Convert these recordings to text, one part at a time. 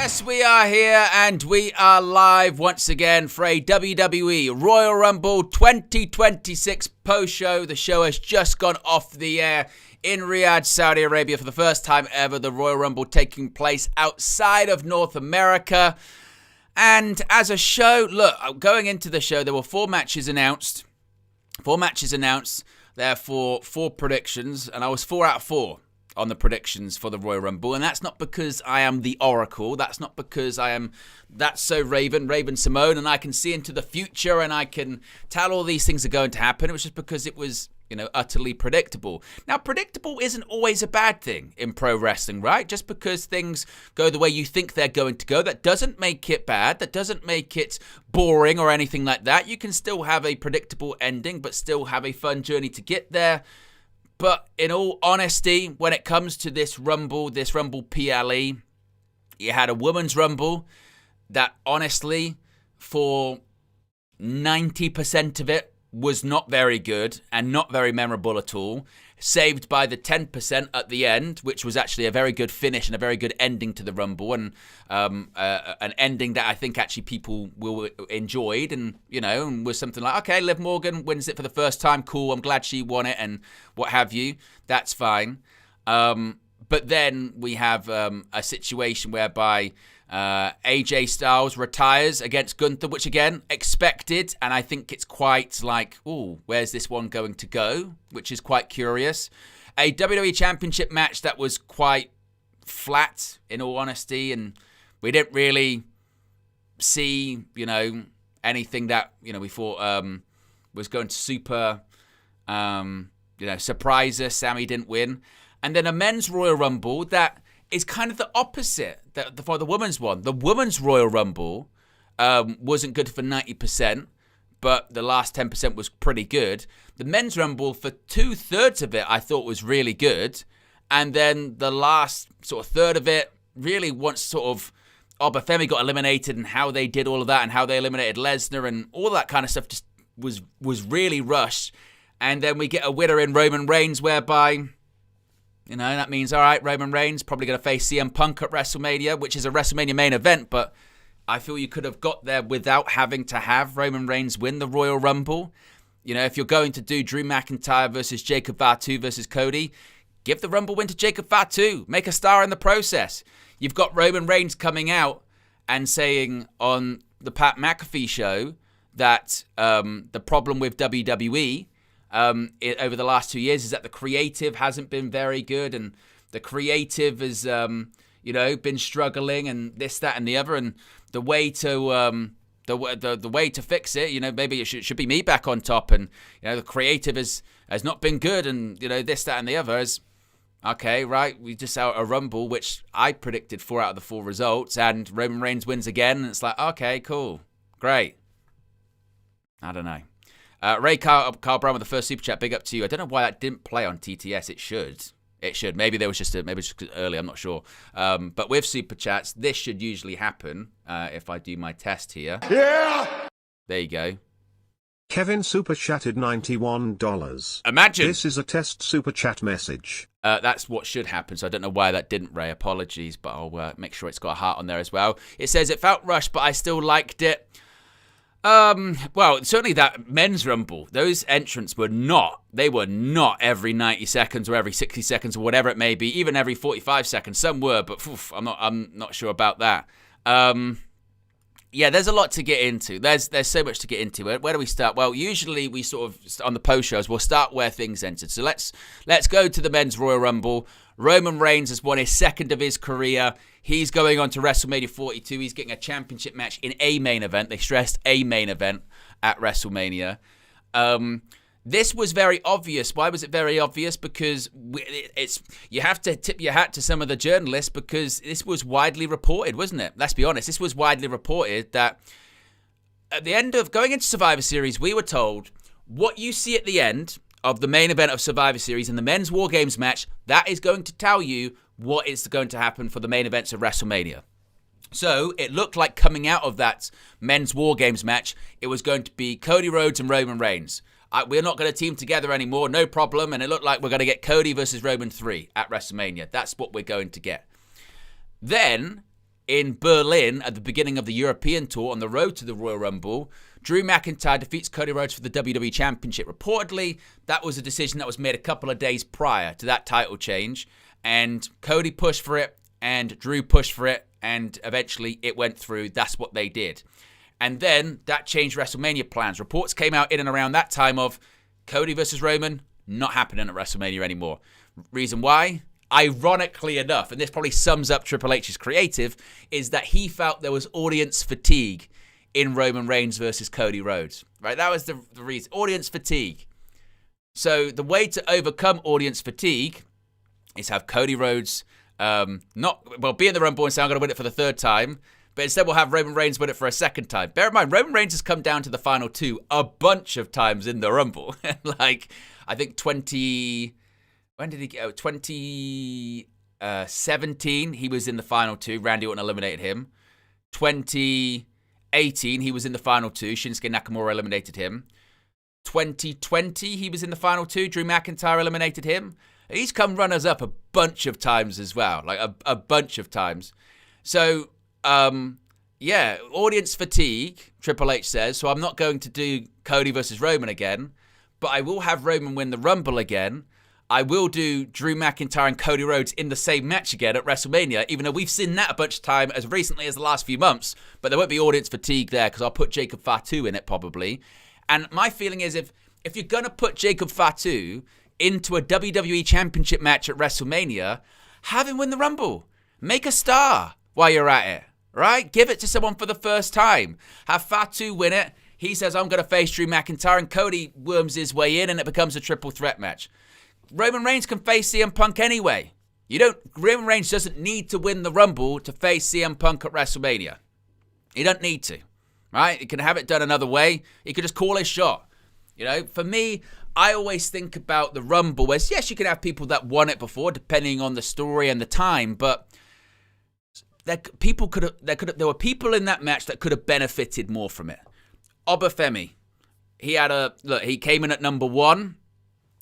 Yes, we are here and we are live once again for a WWE Royal Rumble 2026 post-show. The show has just gone off the air in Riyadh, Saudi Arabia for the first time ever. The Royal Rumble taking place outside of North America. And as a show, look, going into the show, there were four matches announced. Therefore, four predictions, and I was 4 out of 4 on the predictions for the Royal Rumble, and that's not because I am the Oracle, that's not because that's so Raven Simone, and I can see into the future, and I can tell all these things are going to happen. It was just because it was, utterly predictable. Now, predictable isn't always a bad thing in pro wrestling, right? Just because things go the way you think they're going to go, that doesn't make it bad, that doesn't make it boring or anything like that. You can still have a predictable ending, but still have a fun journey to get there. But in all honesty, when it comes to this Rumble PLE, you had a women's Rumble that honestly, for 90% of it, was not very good and not very memorable at all. Saved by the 10% at the end, which was actually a very good finish and a very good ending to the Rumble, and an ending that I think actually people will enjoyed, and and was something like, okay, Liv Morgan wins it for the first time, cool, I'm glad she won it, and what have you, that's fine. But then we have a situation whereby AJ Styles retires against Gunther, which again, expected, and I think it's quite like, ooh, where's this one going to go? Which is quite curious. A WWE Championship match that was quite flat, in all honesty, and we didn't really see, anything that, we thought was going to super, surprise us. Sammy didn't win. And then a men's Royal Rumble that is kind of the opposite for the women's one. The women's Royal Rumble wasn't good for 90%, but the last 10% was pretty good. The men's Rumble, for 2/3 of it, I thought was really good. And then the last sort of third of it, really once sort of Obafemi got eliminated and how they did all of that and how they eliminated Lesnar and all that kind of stuff just was really rushed. And then we get a winner in Roman Reigns whereby, that means, all right, Roman Reigns probably going to face CM Punk at WrestleMania, which is a WrestleMania main event, but I feel you could have got there without having to have Roman Reigns win the Royal Rumble. If you're going to do Drew McIntyre versus Jacob Fatu versus Cody, give the Rumble win to Jacob Fatu. Make a star in the process. You've got Roman Reigns coming out and saying on the Pat McAfee show that the problem with WWE over the last 2 years is that the creative hasn't been very good, and the creative has, been struggling, and this, that, and the other, and the way to the way to fix it, maybe it should be me back on top, and the creative has not been good, and this, that, and the other is okay, right? We just saw a Rumble which I predicted 4 out of the 4 results, and Roman Reigns wins again, and it's like, okay, cool, great. I don't know. Ray Carl Brown with the first super chat. Big up to you. I don't know why that didn't play on TTS. It should. Maybe there was just early. I'm not sure. But with super chats, this should usually happen if I do my test here. Yeah. There you go. Kevin super chatted $91. Imagine. This is a test super chat message. That's what should happen. So I don't know why that didn't, Ray. Apologies, but I'll make sure it's got a heart on there as well. It says it felt rushed, but I still liked it. Well, certainly that men's Rumble, those entrants were not every 90 seconds or every 60 seconds or whatever it may be, even every 45 seconds. Some were, but I'm not sure about that. Yeah, there's a lot to get into. There's so much to get into. Where do we start? Well, usually we sort of, on the post shows, we'll start where things entered. So let's go to the men's Royal Rumble. Roman Reigns has won his second of his career. He's going on to WrestleMania 42. He's getting a championship match in a main event. They stressed a main event at WrestleMania. This was very obvious. Why was it very obvious? Because you have to tip your hat to some of the journalists, because this was widely reported, wasn't it? Let's be honest. This was widely reported that at the end of going into Survivor Series, we were told what you see at the end of the main event of Survivor Series in the men's War Games match, that is going to tell you what is going to happen for the main events of WrestleMania. So it looked like coming out of that men's War Games match, it was going to be Cody Rhodes and Roman Reigns. We're not going to team together anymore, no problem. And it looked like we're going to get Cody versus Roman 3 at WrestleMania. That's what we're going to get. Then in Berlin at the beginning of the European tour on the road to the Royal Rumble, Drew McIntyre defeats Cody Rhodes for the WWE Championship. Reportedly, that was a decision that was made a couple of days prior to that title change, and Cody pushed for it, and Drew pushed for it, and eventually it went through. That's what they did. And then that changed WrestleMania plans. Reports came out in and around that time of Cody versus Roman not happening at WrestleMania anymore. Reason why? Ironically enough, and this probably sums up Triple H's creative, is that he felt there was audience fatigue in Roman Reigns versus Cody Rhodes. Right? That was the reason. Audience fatigue. So the way to overcome audience fatigue is have Cody Rhodes be in the Rumble and say, I'm going to win it for the third time. But instead, we'll have Roman Reigns win it for a second time. Bear in mind, Roman Reigns has come down to the final two a bunch of times in the Rumble. Like, I think when did he go? 2017, he was in the final two. Randy Orton eliminated him. 2018, he was in the final two. Shinsuke Nakamura eliminated him. 2020, he was in the final two. Drew McIntyre eliminated him. He's come runners-up a bunch of times as well. Like, a bunch of times. So... audience fatigue, Triple H says, so I'm not going to do Cody versus Roman again, but I will have Roman win the Rumble again. I will do Drew McIntyre and Cody Rhodes in the same match again at WrestleMania, even though we've seen that a bunch of time as recently as the last few months, but there won't be audience fatigue there because I'll put Jacob Fatu in it probably. And my feeling is if you're going to put Jacob Fatu into a WWE Championship match at WrestleMania, have him win the Rumble. Make a star while you're at it. Right? Give it to someone for the first time. Have Fatu win it. He says, I'm going to face Drew McIntyre, and Cody worms his way in, and it becomes a triple threat match. Roman Reigns can face CM Punk anyway. Roman Reigns doesn't need to win the Rumble to face CM Punk at WrestleMania. He doesn't need to. Right? He can have it done another way. He could just call his shot. For me, I always think about the Rumble, where yes, you can have people that won it before, depending on the story and the time, but there were people in that match that could have benefited more from it. Obafemi, he came in at number one.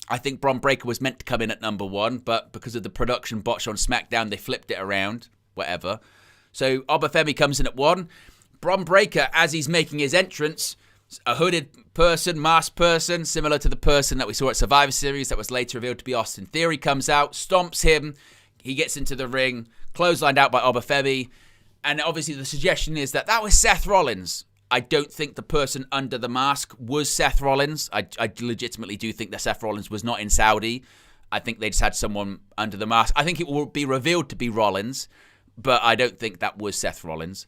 I think Bron Breakker was meant to come in at number one, but because of the production botch on SmackDown, they flipped it around, whatever. So Obafemi comes in at one. Bron Breakker, as he's making his entrance, a hooded person, masked person, similar to the person that we saw at Survivor Series that was later revealed to be Austin Theory, comes out, stomps him. He gets into the ring, clotheslined out by Obafemi, and obviously the suggestion is that was Seth Rollins. I don't think the person under the mask was Seth Rollins. I legitimately do think that Seth Rollins was not in Saudi. I think they just had someone under the mask. I think it will be revealed to be Rollins, but I don't think that was Seth Rollins.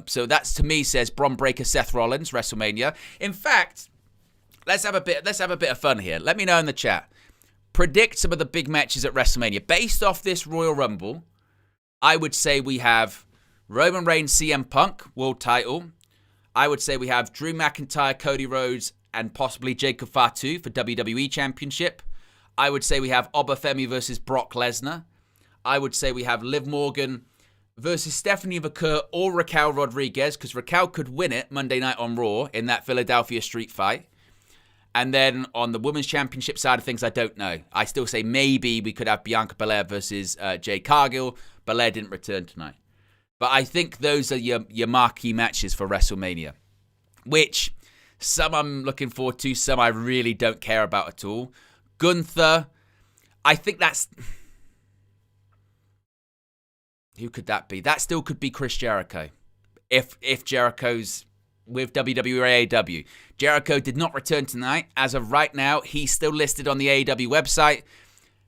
So that to me says Bron Breakker, Seth Rollins, WrestleMania. In fact, let's have a bit of fun here. Let me know in the chat. Predict some of the big matches at WrestleMania. Based off this Royal Rumble, I would say we have Roman Reigns, CM Punk, world title. I would say we have Drew McIntyre, Cody Rhodes, and possibly Jacob Fatu for WWE Championship. I would say we have Obafemi versus Brock Lesnar. I would say we have Liv Morgan versus Stephanie McCur or Raquel Rodriguez, because Raquel could win it Monday Night on Raw in that Philadelphia street fight. And then on the Women's Championship side of things, I don't know. I still say maybe we could have Bianca Belair versus Jade Cargill. Belair didn't return tonight. But I think those are your marquee matches for WrestleMania, which some I'm looking forward to, some I really don't care about at all. Gunther, I think that's... Who could that be? That still could be Chris Jericho. If Jericho's with WWE or AEW. Jericho did not return tonight. As of right now, he's still listed on the AEW website.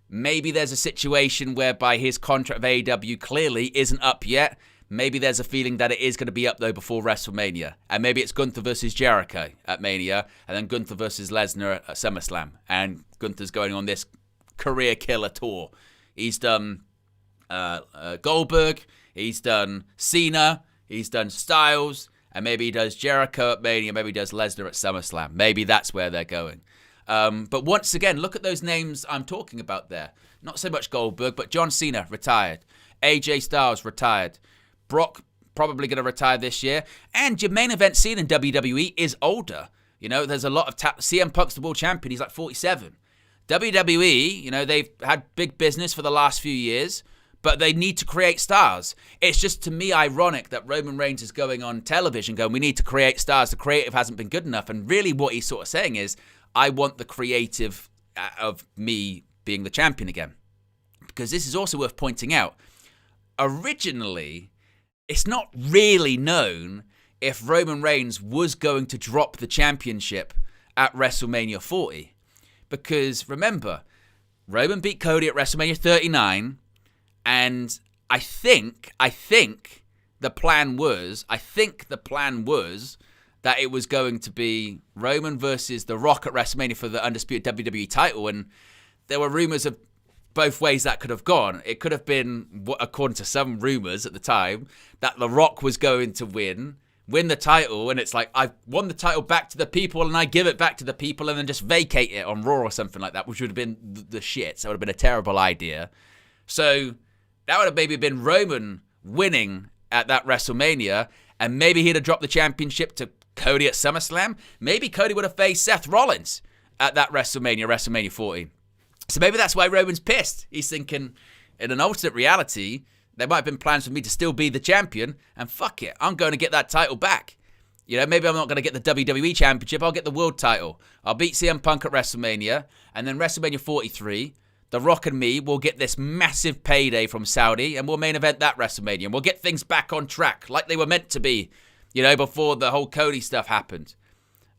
Maybe there's a situation whereby his contract with AEW clearly isn't up yet. Maybe there's a feeling that it is going to be up, though, before WrestleMania. And maybe it's Gunther versus Jericho at Mania, and then Gunther versus Lesnar at SummerSlam. And Gunther's going on this career killer tour. He's done Goldberg, he's done Cena, he's done Styles, and maybe he does Jericho at Mania, maybe he does Lesnar at SummerSlam. Maybe that's where they're going. But once again, look at those names I'm talking about there. Not so much Goldberg, but John Cena, retired. AJ Styles, retired. Brock, probably going to retire this year. And your main event scene in WWE is older. You know, there's a lot of... CM Punk's the world champion. He's like 47. WWE, you know, they've had big business for the last few years. but they need to create stars. It's just, to me, ironic that Roman Reigns is going on television going, we need to create stars. The creative hasn't been good enough. And really what he's sort of saying is, I want the creative of me being the champion again. Because this is also worth pointing out. Originally, it's not really known if Roman Reigns was going to drop the championship at WrestleMania 40. Because remember, Roman beat Cody at WrestleMania 39, and I think the plan was that it was going to be Roman versus The Rock at WrestleMania for the undisputed WWE title, and there were rumors of both ways that could have gone. It could have been, according to some rumors at the time, that The Rock was going to win the title, and it's like, I've won the title back to the people, and I give it back to the people, and then just vacate it on Raw or something like that, which would have been the shit. So it would have been a terrible idea. So that would have maybe been Roman winning at that WrestleMania, and maybe he'd have dropped the championship to Cody at SummerSlam. Maybe Cody would have faced Seth Rollins at that WrestleMania 40. So maybe that's why Roman's pissed. He's thinking, in an alternate reality, there might have been plans for me to still be the champion, and fuck it, I'm going to get that title back. You know, maybe I'm not going to get the WWE Championship, I'll get the world title. I'll beat CM Punk at WrestleMania, and then WrestleMania 43, The Rock and me will get this massive payday from Saudi, and we'll main event that WrestleMania, and we'll get things back on track, like they were meant to be, you know, before the whole Cody stuff happened.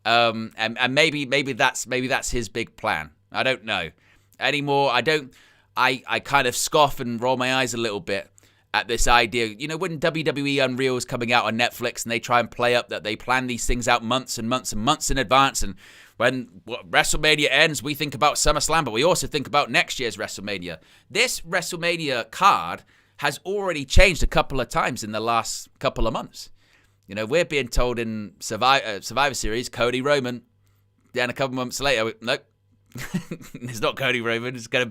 And maybe that's his big plan. I don't know. Anymore, I kind of scoff and roll my eyes a little bit at this idea. You know, when WWE Unreal is coming out on Netflix and they try and play up that they plan these things out months and months and months in advance, and when WrestleMania ends, we think about SummerSlam, but we also think about next year's WrestleMania. This WrestleMania card has already changed a couple of times in the last couple of months. You know, we're being told in Survivor Series, Cody Roman. Then a couple months later, nope. It's not Cody Roman. It's going to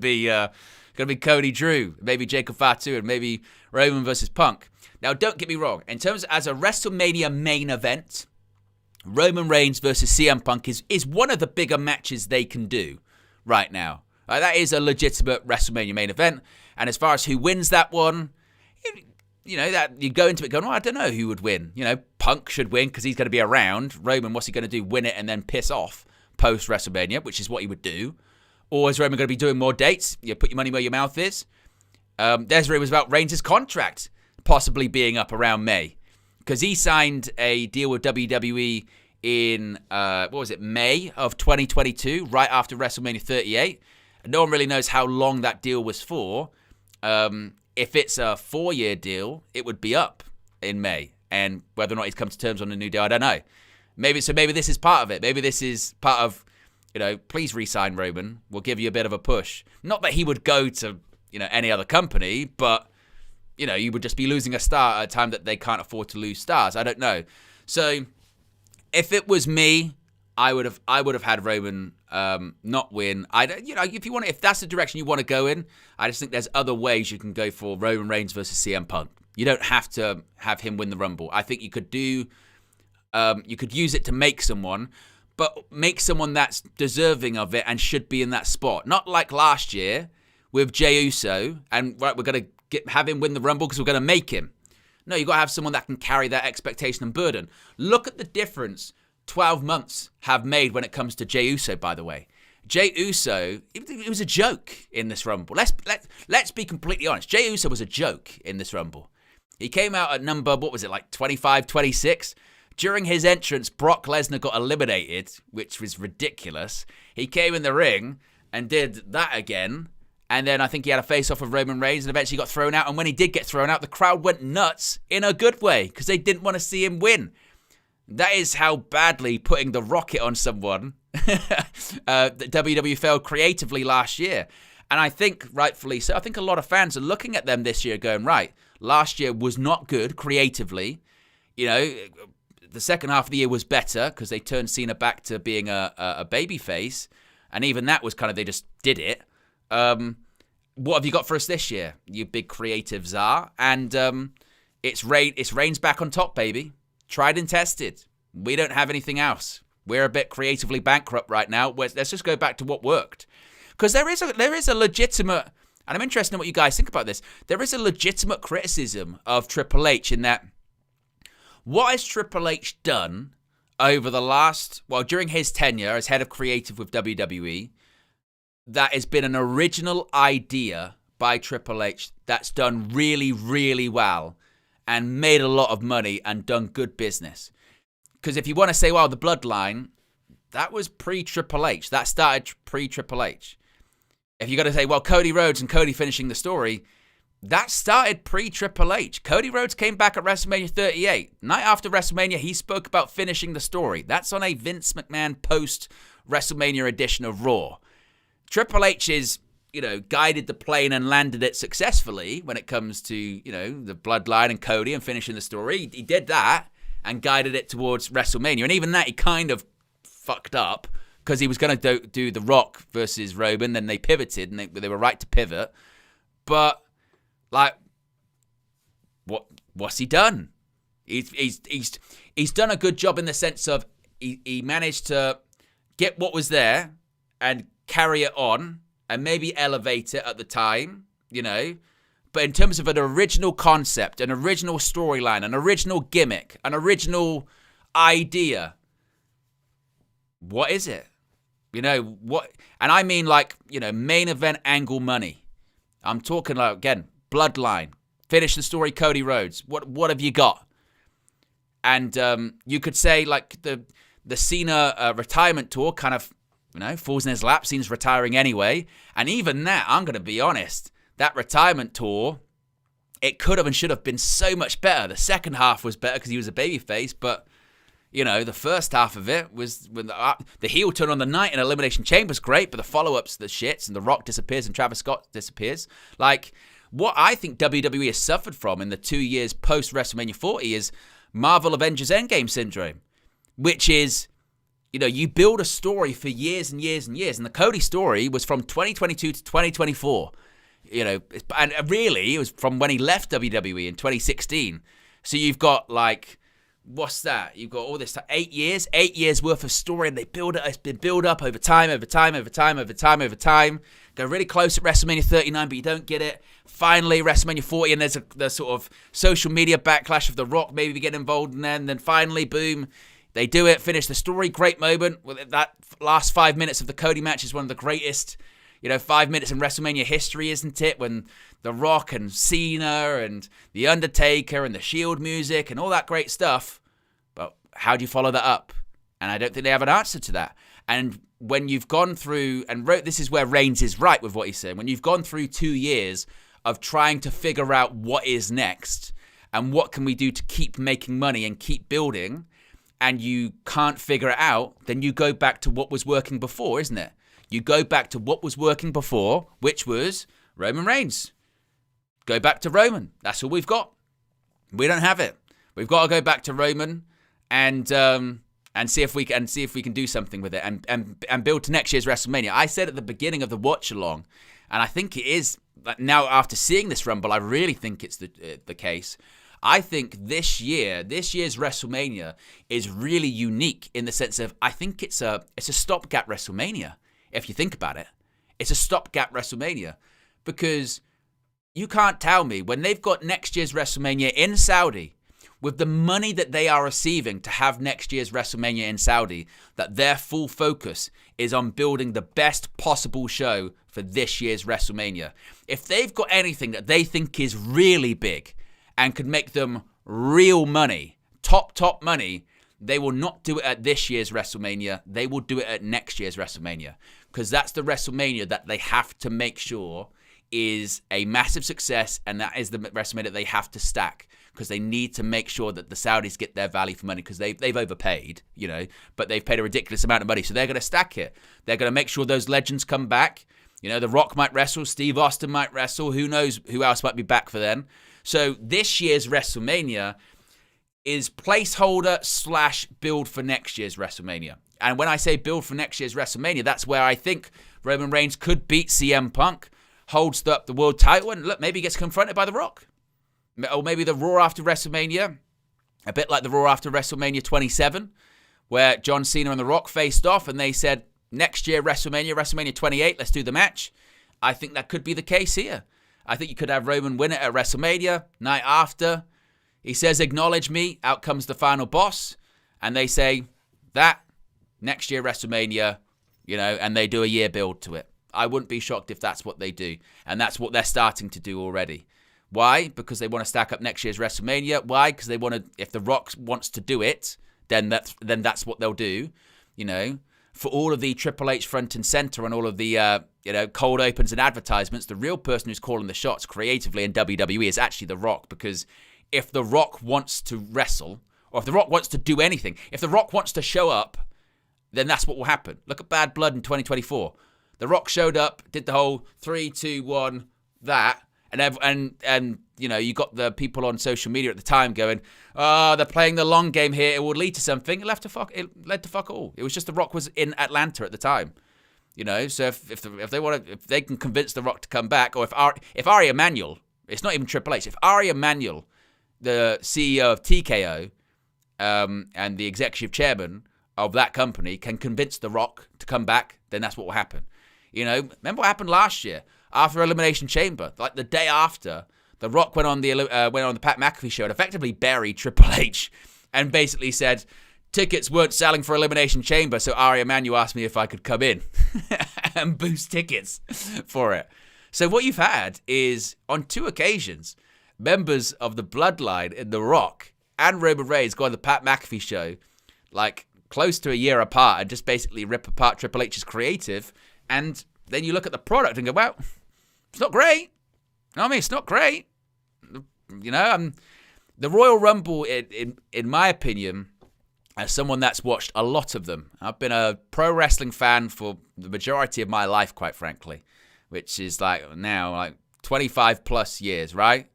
be Cody Drew, maybe Jacob Fatu, and maybe Roman versus Punk. Now, don't get me wrong. In terms as a WrestleMania main event, Roman Reigns versus CM Punk is one of the bigger matches they can do right now. That is a legitimate WrestleMania main event. And as far as who wins that one, you know, that you go into it going, I don't know who would win. You know, Punk should win because he's going to be around. Roman, what's he going to do? Win it and then piss off post-WrestleMania, which is what he would do. Or is Roman going to be doing more dates? You put your money where your mouth is. There's rumors about Reigns' contract possibly being up around May, because he signed a deal with WWE in, May of 2022, right after WrestleMania 38. No one really knows how long that deal was for. If it's a 4-year deal, it would be up in May. And whether or not he's come to terms on a new deal, I don't know. Maybe this is part of it. Maybe this is part of, you know, please re-sign Roman. We'll give you a bit of a push. Not that he would go to, you know, any other company, but, you know, you would just be losing a star at a time that they can't afford to lose stars. I don't know. So if it was me, I would have had Roman not win. If that's the direction you want to go in, I just think there's other ways you can go for Roman Reigns versus CM Punk. You don't have to have him win the Rumble. I think you could do. You could use it to make someone, but make someone that's deserving of it and should be in that spot. Not like last year with Jey Uso, and right, we're going to have him win the Rumble because we're going to make him. No, you've got to have someone that can carry that expectation and burden. Look at the difference 12 months have made when it comes to Jey Uso, by the way. Jey Uso, it was a joke in this Rumble. Let's be completely honest. Jey Uso was a joke in this Rumble. He came out at number, 25, 26? During his entrance, Brock Lesnar got eliminated, which was ridiculous. He came in the ring and did that again. And then I think he had a face-off with Roman Reigns and eventually got thrown out. And when he did get thrown out, the crowd went nuts in a good way because they didn't want to see him win. That is how badly putting the rocket on someone that WWE failed creatively last year. And I think, rightfully so, I think a lot of fans are looking at them this year going, right, last year was not good creatively. You know, the second half of the year was better because they turned Cena back to being a babyface. And even that was kind of, they just did it. What have you got for us this year, you big creative czar? And it's Reigns back on top, baby. Tried and tested. We don't have anything else. We're a bit creatively bankrupt right now. Let's just go back to what worked. Because there is a legitimate and I'm interested in what you guys think about this, there is a legitimate criticism of Triple H in that what has Triple H done over the last, during his tenure as head of creative with WWE, that has been an original idea by Triple H that's done really, really well and made a lot of money and done good business. Because if you want to say, the Bloodline, that was pre-Triple H. That started pre-Triple H. If you're going to say, Cody Rhodes and Cody finishing the story, that started pre-Triple H. Cody Rhodes came back at WrestleMania 38. Night after WrestleMania, he spoke about finishing the story. That's on a Vince McMahon post-WrestleMania edition of Raw. Triple H is, guided the plane and landed it successfully when it comes to, the Bloodline and Cody and finishing the story. He did that and guided it towards WrestleMania. And even that, he kind of fucked up because he was going to do The Rock versus Roman. Then they pivoted and they were right to pivot. But, what's he done? He's done a good job in the sense of he managed to get what was there and carry it on and maybe elevate it at the time, But in terms of an original concept, an original storyline, an original gimmick, an original idea, what is it? What? And I mean main event angle money. I'm talking again, Bloodline. Finish the story, Cody Rhodes. What have you got? And you could say the Cena retirement tour kind of, falls in his lap. Cena's retiring anyway. And even that, I'm going to be honest, that retirement tour, it could have and should have been so much better. The second half was better because he was a babyface, but, the first half of it was when the heel turn on the night and Elimination Chamber's great, but the follow-ups, the shits, and The Rock disappears and Travis Scott disappears. What I think WWE has suffered from in the 2 years post-WrestleMania 40 is Marvel Avengers Endgame syndrome, which is, you build a story for years and years and years. And the Cody story was from 2022 to 2024. And really, it was from when he left WWE in 2016. So you've got what's that? You've got all this 8 years worth of story, and they build it. It's been built up over time. Go really close at WrestleMania 39, but you don't get it. Finally, WrestleMania 40, and there's the sort of social media backlash of The Rock maybe getting involved, and then finally, boom, they do it, finish the story. Great moment. That last 5 minutes of the Cody match is one of the greatest, 5 minutes in WrestleMania history, isn't it? When The Rock and Cena and The Undertaker and the Shield music and all that great stuff. But how do you follow that up? And I don't think they have an answer to that. And when you've gone through, and this is where Reigns is right with what he's saying, when you've gone through 2 years of trying to figure out what is next and what can we do to keep making money and keep building, and you can't figure it out, then you go back to what was working before, isn't it? You go back to what was working before, which was Roman Reigns. Go back to Roman. That's all we've got. We don't have it. We've got to go back to Roman and see if we can do something with it and build to next year's WrestleMania. I said at the beginning of the watch along, and I think it is now after seeing this Rumble, I really think it's the case. I think this year's WrestleMania is really unique in the sense of I think it's a stopgap WrestleMania. If you think about it, it's a stopgap WrestleMania because you can't tell me when they've got next year's WrestleMania in Saudi with the money that they are receiving to have next year's WrestleMania in Saudi, that their full focus is on building the best possible show for this year's WrestleMania. If they've got anything that they think is really big and could make them real money, top money, they will not do it at this year's WrestleMania. They will do it at next year's WrestleMania because that's the WrestleMania that they have to make sure is a massive success, and that is the WrestleMania that they have to stack because they need to make sure that the Saudis get their value for money because they've overpaid, but they've paid a ridiculous amount of money, so they're going to stack it. They're going to make sure those legends come back. The Rock might wrestle, Steve Austin might wrestle, who knows who else might be back for then. So this year's WrestleMania is placeholder / build for next year's WrestleMania. And when I say build for next year's WrestleMania, that's where I think Roman Reigns could beat CM Punk, holds up the world title, and look, maybe he gets confronted by The Rock. Or maybe the Raw after WrestleMania, a bit like the Raw after WrestleMania 27, where John Cena and The Rock faced off, and they said, next year WrestleMania 28, let's do the match. I think that could be the case here. I think you could have Roman win it at WrestleMania, night after. He says, acknowledge me, out comes the final boss. And they say, that, next year WrestleMania, and they do a year build to it. I wouldn't be shocked if that's what they do. And that's what they're starting to do already. Why? Because they want to stack up next year's WrestleMania. Why? Because they want to, if The Rock wants to do it, then that's what they'll do. For all of the Triple H front and center and all of the cold opens and advertisements, the real person who's calling the shots creatively in WWE is actually The Rock. Because if The Rock wants to wrestle, or if The Rock wants to do anything, if The Rock wants to show up, then that's what will happen. Look at Bad Blood in 2024. The Rock showed up, did the whole 3, 2, 1, that, and you got the people on social media at the time going, oh, they're playing the long game here. It will lead to something. It led to fuck all. It was just The Rock was in Atlanta at the time. So if they can convince The Rock to come back, or if Ari Emanuel, it's not even Triple H, if Ari Emanuel, the CEO of TKO, and the executive chairman of that company can convince The Rock to come back, then that's what will happen. Remember what happened last year after Elimination Chamber? Like the day after, The Rock went on the Pat McAfee show and effectively buried Triple H, and basically said tickets weren't selling for Elimination Chamber, so Ari Emanuel asked me if I could come in and boost tickets for it. So what you've had is, on 2 occasions, members of the bloodline in The Rock and Roman Reigns go on the Pat McAfee show, like close to a year apart, and just basically rip apart Triple H's creative. And then you look at the product and go, well, it's not great. It's not great. The Royal Rumble, in my opinion, as someone that's watched a lot of them, I've been a pro wrestling fan for the majority of my life, quite frankly, which is now 25 plus years, right?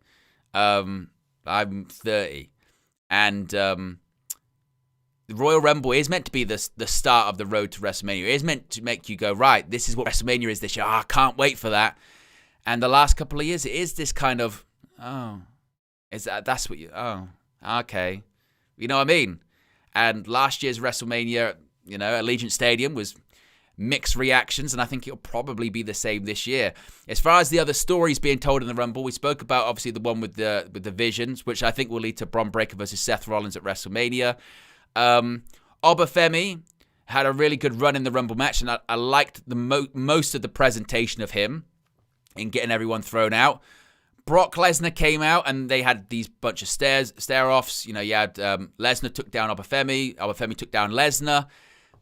I'm 30. And the Royal Rumble is meant to be the start of the road to WrestleMania. It is meant to make you go, right, this is what WrestleMania is this year. I can't wait for that. And the last couple of years, it is this kind of, that's what you, okay. You know what I mean? And last year's WrestleMania, at Allegiant Stadium was mixed reactions, and I think it'll probably be the same this year. As far as the other stories being told in the Rumble, we spoke about, obviously, the one with the Visions, which I think will lead to Bron Breakker versus Seth Rollins at WrestleMania. Obafemi had a really good run in the Rumble match, and I liked most of the presentation of him in getting everyone thrown out. Brock Lesnar came out, and they had these bunch of stare-offs. You had Lesnar took down Obafemi took down Lesnar.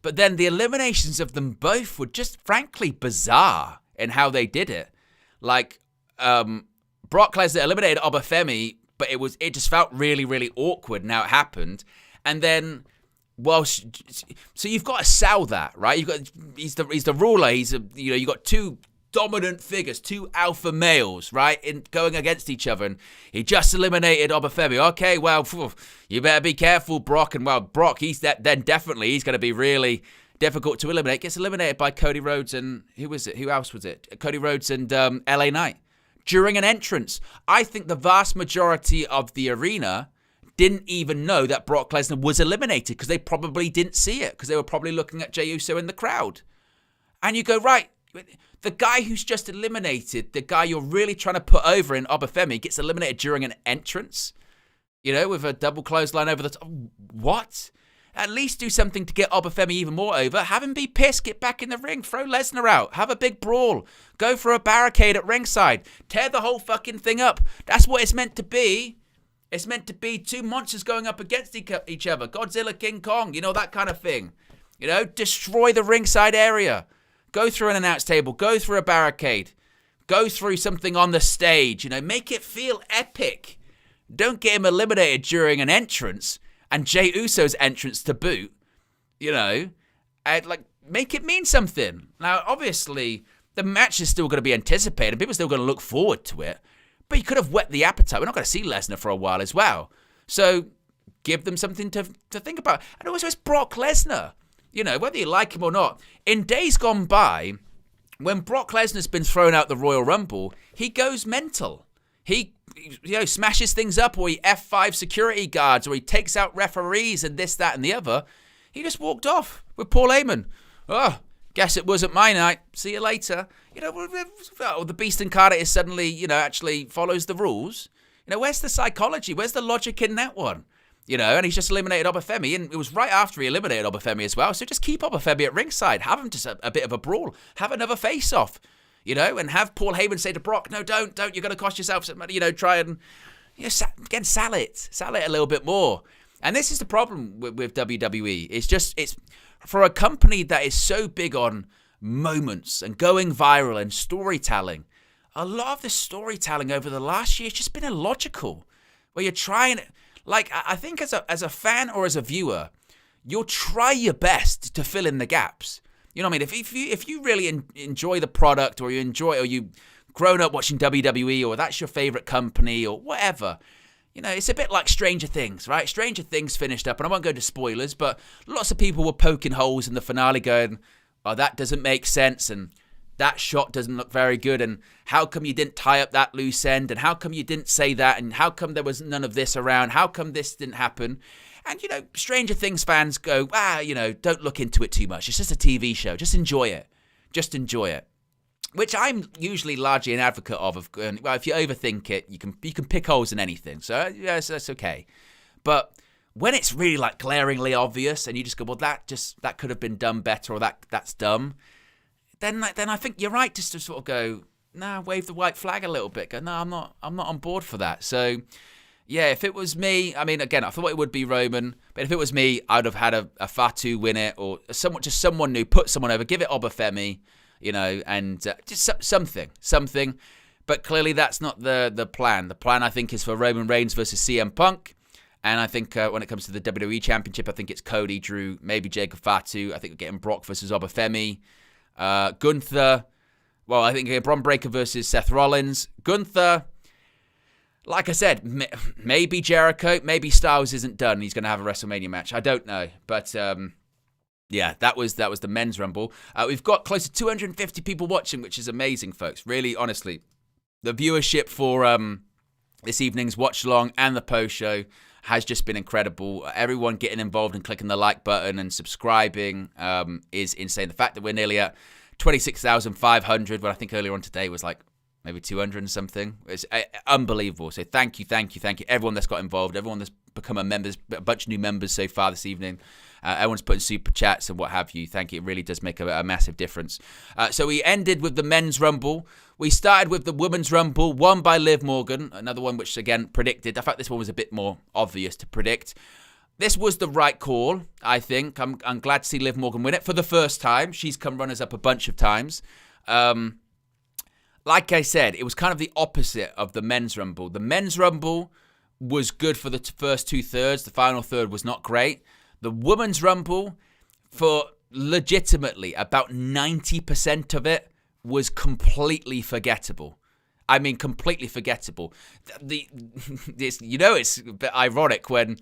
But then the eliminations of them both were just frankly bizarre in how they did it. Like, Brock Lesnar eliminated Obafemi, but it just felt really, really awkward in how it happened. And then, so you've got to sell that, right? He's the ruler. You've got 2 dominant figures, 2 alpha males, right, going against each other, and he just eliminated Obafemi. Okay, well, you better be careful, Brock. And Brock, he's going to be really difficult to eliminate. Gets eliminated by Cody Rhodes and who else was it? Cody Rhodes and LA Knight during an entrance. I think the vast majority of the arena didn't even know that Brock Lesnar was eliminated, because they probably didn't see it, because they were probably looking at Jey Uso in the crowd. And you go, right, the guy who's just eliminated, the guy you're really trying to put over in Obafemi, gets eliminated during an entrance, with a double clothesline over the top. What? At least do something to get Obafemi even more over. Have him be pissed, get back in the ring, throw Lesnar out, have a big brawl, go for a barricade at ringside, tear the whole fucking thing up. That's what it's meant to be. It's meant to be 2 monsters going up against each other. Godzilla, King Kong, that kind of thing. Destroy the ringside area. Go through an announce table. Go through a barricade. Go through something on the stage. Make it feel epic. Don't get him eliminated during an entrance, and Jey Uso's entrance to boot. Make it mean something. Now, obviously, the match is still going to be anticipated. People are still going to look forward to it. But you could have whet the appetite. We're not going to see Lesnar for a while as well. So give them something to think about. And also, it's Brock Lesnar. Whether you like him or not. In days gone by, when Brock Lesnar's been thrown out the Royal Rumble, he goes mental. He smashes things up, or he F5 security guards, or he takes out referees and this, that, and the other. He just walked off with Paul Heyman. Oh, guess it wasn't my night. See you later. the Beast incarnate is suddenly, actually follows the rules. Where's the psychology? Where's the logic in that one? And he's just eliminated Obafemi, and it was right after he eliminated Obafemi as well. So just keep Obafemi at ringside. Have him just a bit of a brawl. Have another face-off, and have Paul Heyman say to Brock, no, don't. You're going to cost yourself some money. Try and, again, sell it a little bit more. And this is the problem with WWE. It's for a company that is so big on moments and going viral and storytelling. A lot of the storytelling over the last year has just been illogical, where you're trying, like, I think as a fan or as a viewer, you'll try your best to fill in the gaps. You know what I mean? If you really enjoy the product, or you've grown up watching WWE, or that's your favorite company or whatever, it's a bit like Stranger Things, right? Stranger Things finished up, and I won't go into spoilers, but lots of people were poking holes in the finale going, oh, that doesn't make sense, and that shot doesn't look very good, and how come you didn't tie up that loose end, and how come you didn't say that, and how come there was none of this around, how come this didn't happen? And, Stranger Things fans go, don't look into it too much. It's just a TV show. Just enjoy it. Just enjoy it. Which I'm usually largely an advocate of going, well, if you overthink it, you can pick holes in anything. So, yes, that's okay. But when it's really, like, glaringly obvious, and you just go, well, that could have been done better, or that's dumb, then I think you're right just to sort of go, nah, wave the white flag a little bit. Go, no, I'm not on board for that. So, yeah, if it was me, I mean, again, I thought it would be Roman, but if it was me, I'd have had a Fatu win it, or someone new, put someone over, give it Obafemi, and just something. But clearly that's not the plan. The plan, I think, is for Roman Reigns versus CM Punk. And I think when it comes to the WWE Championship, I think it's Cody, Drew, maybe Jacob Fatu. I think we're getting Brock versus Obafemi. Gunther, well, I think Bron Breakker versus Seth Rollins. Gunther, like I said, maybe Jericho, maybe Styles isn't done. He's going to have a WrestleMania match. I don't know. But, yeah, that was the men's Rumble. We've got close to 250 people watching, which is amazing, folks. Really, honestly. The viewership for this evening's watch-along and the post-show has just been incredible. Everyone getting involved and clicking the like button and subscribing is insane. The fact that we're nearly at 26,500, when I think earlier on today was like maybe 200 and something. It's unbelievable. So thank you. Everyone that's got involved, everyone that's become a bunch of new members so far this evening. Everyone's putting super chats and what have you. Thank you. It really does make a massive difference. So we ended with the men's Rumble. We started with the women's Rumble, won by Liv Morgan. Another one which, again, predicted. In fact, this one was a bit more obvious to predict. This was the right call, I think. I'm glad to see Liv Morgan win it for the first time. She's come runners-up a bunch of times. Like I said, it was kind of the opposite of the men's Rumble. The men's Rumble was good for the first two-thirds. The final third was not great. The women's Rumble, for legitimately about 90% of it, was completely forgettable. I mean, completely forgettable. It's a bit ironic when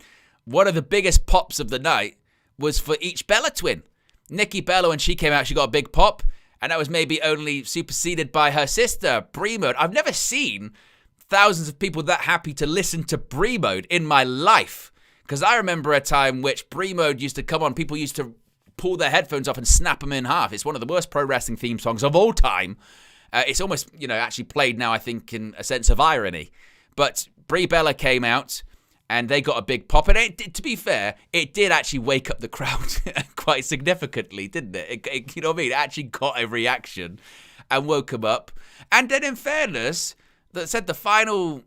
one of the biggest pops of the night was for each Bella twin. Nikki Bella, when she came out, she got a big pop, and that was maybe only superseded by her sister, Brie Mode. I've never seen thousands of people that happy to listen to Brie Mode in my life. Because I remember a time which Brie Mode used to come on, people used to pull their headphones off and snap them in half. It's one of the worst pro wrestling theme songs of all time. It's almost, actually played now, I think, in a sense of irony. But Brie Bella came out, and they got a big pop. And to be fair, it did actually wake up the crowd quite significantly, didn't it? You know what I mean? It actually got a reaction and woke them up. And then, in fairness, that said the final,